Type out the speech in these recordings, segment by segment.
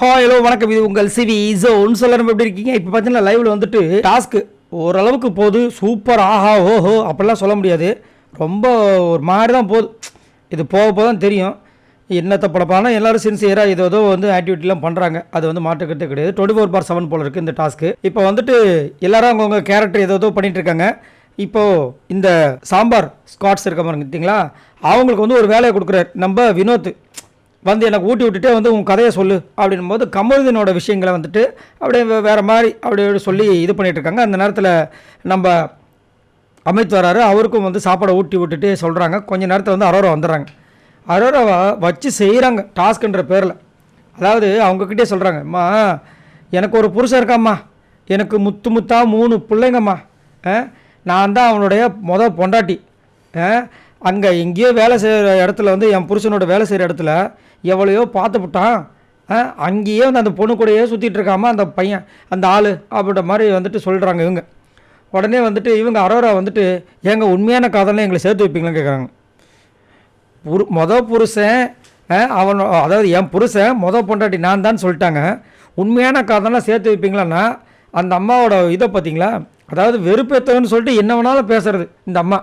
Hello வணக்கம். இது உங்கள் சிவி ஜோன். சொல்லணும் எப்படி இருக்கீங்க? இப்போ பார்த்தீங்கன்னா லைவில் வந்துட்டு டாஸ்க்கு ஓரளவுக்கு போகுது. சூப்பர், ஆஹா ஓஹோ அப்படிலாம் சொல்ல முடியாது. ரொம்ப ஒரு மாதிரி தான் போகுது. இது போக போக தான் தெரியும் என்னத்தை படப்பானா. எல்லோரும் சின்சியராக ஏதோ வந்து ஆக்டிவிட்டிலாம் பண்ணுறாங்க. அது வந்து மாற்றுக்கிறதே கிடையாது. 24/7 போல் இருக்குது இந்த டாஸ்க்கு. இப்போ வந்துட்டு எல்லாரும் அவங்கவுங்க கேரக்டர் ஏதோ பண்ணிகிட்டு இருக்காங்க. இப்போது இந்த சாம்பார் ஸ்காட்ஸ் இருக்க மாதிரி பார்த்தீங்களா, அவங்களுக்கு வந்து ஒரு வேலையை கொடுக்குறாரு நம்ம வினோத். வந்து எனக்கு ஊட்டி விட்டுட்டே வந்து உன் கதையை சொல்லு அப்படின்னும் போது கமருதீனோட விஷயங்களை வந்துட்டு அப்படியே வேறு மாதிரி அப்படியே சொல்லி இது பண்ணிகிட்ருக்காங்க. அந்த நேரத்தில் நம்ம அமித் வராரு. அவருக்கும் வந்து சாப்பாடை ஊட்டி விட்டுட்டு சொல்கிறாங்க. கொஞ்சம் நேரத்தில் வந்து அரோரா வந்துடுறாங்க. அரோராவை வச்சு செய்கிறாங்க டாஸ்க்குன்ற பேரில். அதாவது அவங்கக்கிட்டே சொல்கிறாங்க, அம்மா எனக்கு ஒரு புருஷன் இருக்காம்மா, எனக்கு முத்தா 3 பிள்ளைங்கம்மா, நான் தான் அவனுடைய பொண்டாட்டி. அங்கே எங்கேயோ வேலை செய்கிற இடத்துல வந்து என் புருஷனோட வேலை செய்கிற இடத்துல எவ்வளையோ பார்த்துப்புட்டான். அங்கேயே வந்து அந்த பொண்ணு கூடயே சுற்றிட்டு இருக்காம அந்த பையன் அந்த ஆள் அப்படின்ற மாதிரி வந்துட்டு சொல்கிறாங்க இவங்க. உடனே வந்துட்டு இவங்க அரோரா வந்துட்டு ஏங்க உண்மையான காதலாம் எங்களை சேர்த்து வைப்பீங்களான்னு கேட்குறாங்க. புருஷன் அவன், அதாவது என் புருஷன் பொண்டாட்டி நான் தான் சொல்லிட்டாங்க. உண்மையான காதலாம் சேர்த்து வைப்பீங்களான்னா அந்த அம்மாவோட இதை பார்த்தீங்களா? அதாவது வெறுப்பேற்றன்னு சொல்லிட்டு என்ன வேணாலும் பேசுறது இந்த அம்மா.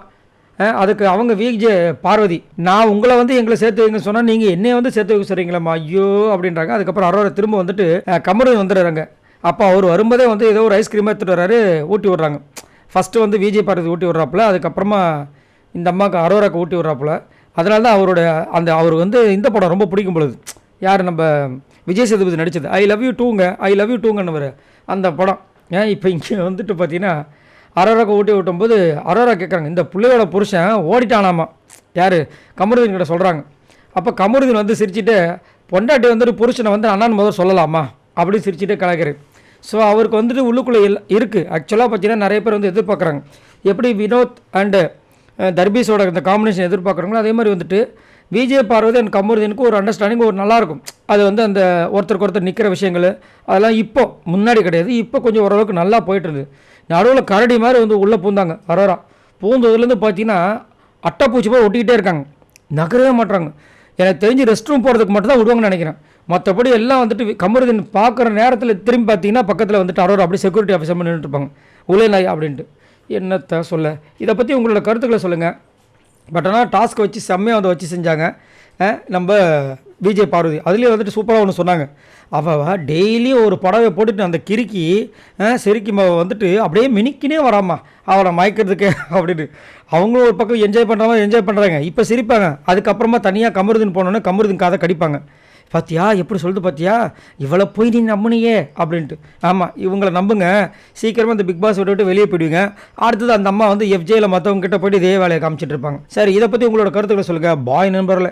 அதுக்கு அவங்க விஜே பார்வதி, நான் உங்களை வந்து எங்களை சேர்த்து வைங்கன்னு சொன்னால் நீங்கள் என்னையை வந்து சேர்த்து வைக்க சொல்கிறீங்களம்மா, ஐயோ அப்படின்றாங்க. அதுக்கப்புறம் அரோரா திரும்ப வந்துட்டு கமருதீன் வந்துடுறாங்க. அப்போ அவர் வரும்போதே வந்து ஏதோ ஒரு ஐஸ்கிரீம் எடுத்துகிட்டு வர்றாரு, ஊட்டி விட்றாங்க. ஃபஸ்ட்டு வந்து விஜே பார்வதி ஊட்டி விட்றாப்புல, அதுக்கப்புறமா இந்த அம்மாவுக்கு அரோராக்கு ஊட்டி விட்றாப்புல. அதனால தான் அவரோட அவர் வந்து இந்த படம் ரொம்ப பிடிக்கும் பொழுது. யார் நம்ம விஜய் சேதுபதி நடித்தது ஐ லவ் யூ டூங்கன்னு வர அந்த படம். இப்போ இங்கே வந்துட்டு பார்த்தீங்கன்னா அரோராக்கு ஊட்டி விட்டும்போது அரோரா கேட்குறாங்க, இந்த பிள்ளையோட புருஷன் ஓடிட்டானாமா. யார்? கமருதீன் கிட்ட சொல்கிறாங்க. அப்போ கமருதீன் வந்து சிரிச்சுட்டு, பொண்டாட்டி வந்துட்டு புருஷனை வந்து அண்ணான்னு முதல் சொல்லலாமா அப்படின்னு சிரிச்சுட்டு கலக்கிறார். ஸோ அவருக்கு வந்துட்டு உள்ளுக்குள்ளே இருக்குது. ஆக்சுவலாக பார்த்தீங்கன்னா நிறைய பேர் வந்து எதிர்பார்க்குறாங்க. எப்படி வினோத் அண்டு தர்பீஸோட இந்த காம்பினேஷன் எதிர்பார்க்குறாங்களோ அதே மாதிரி வந்துட்டு விஜய் பார்வதி அண்ட் கமருதீனுக்கு ஒரு அண்டர்ஸ்டாண்டிங் ஒரு நல்லாயிருக்கும். அது வந்து அந்த ஒருத்தருக்கு ஒருத்தர் நிற்கிற விஷயங்கள் அதெல்லாம் இப்போ முன்னாடி கிடையாது. இப்போ கொஞ்சம் ஓரளவுக்கு நல்லா போயிட்டுருது. நடுவில் கரடி மாதிரி வந்து உள்ளே பூந்தாங்க அரோரா. பூந்ததுலேருந்து பார்த்தீங்கன்னா அட்டைப்பூச்சி போய் ஒட்டிக்கிட்டே இருக்காங்க, நகரவே மாட்டுறாங்க. எனக்கு தெரிஞ்சு ரெஸ்ட் ரூம் போகிறதுக்கு மட்டும் தான் விடுவாங்கன்னு நினைக்கிறேன். மற்றபடி எல்லாம் வந்துட்டு கமருதீன் பார்க்குற நேரத்தில் திரும்பி பார்த்தீங்கன்னா பக்கத்தில் வந்துட்டு அரோரா அப்படியே செக்யூரிட்டி ஆஃபீஸர் நின்றுட்டு இருப்பாங்க, உள்ளே நாய் அப்படின்ட்டு. என்னத்தை சொல்ல, இதை பற்றி உங்களோட கருத்துக்களை சொல்லுங்கள். பட் ஆனால் டாஸ்க் வச்சு செம்மையாக வந்து வச்சு செஞ்சாங்க நம்ம விஜய் பார்வதி. அதுலேயே வந்துட்டு சூப்பராக ஒன்று சொன்னாங்க. அவள் டெய்லியும் ஒரு புடவை போட்டுட்டு அந்த கிறுக்கி செருக்கி வந்துட்டு அப்படியே மினிக்கினே வராமா அவளை மயக்கிறதுக்கு அப்படின்னு. அவங்களும் ஒரு பக்கம் என்ஜாய் பண்ணுறாங்க. இப்போ சிரிப்பாங்க. அதுக்கப்புறமா தனியாக கமருதீன் போனோன்னே கமருதீன் காதை கடிப்பாங்க. பார்த்தியா எப்படி சொல்லுது, பார்த்தியா இவ்வளோ போய் நீ நம்பினியே அப்படின்ட்டு. ஆமாம், இவங்களை நம்புங்க, சீக்கிரமாக இந்த பிக் பாஸ் விட்டு வெளியே போயிடுவீங்க. அடுத்தது அந்த அம்மா வந்து எஃப்ஜேயில் மற்றவங்க கிட்ட போய்ட்டு இதே வேலையை காமிச்சிட்டு இருப்பாங்க. சரி, இதை பற்றி உங்களோட கருத்துக்களை சொல்லுங்கள். பாய் நண்பர்களே.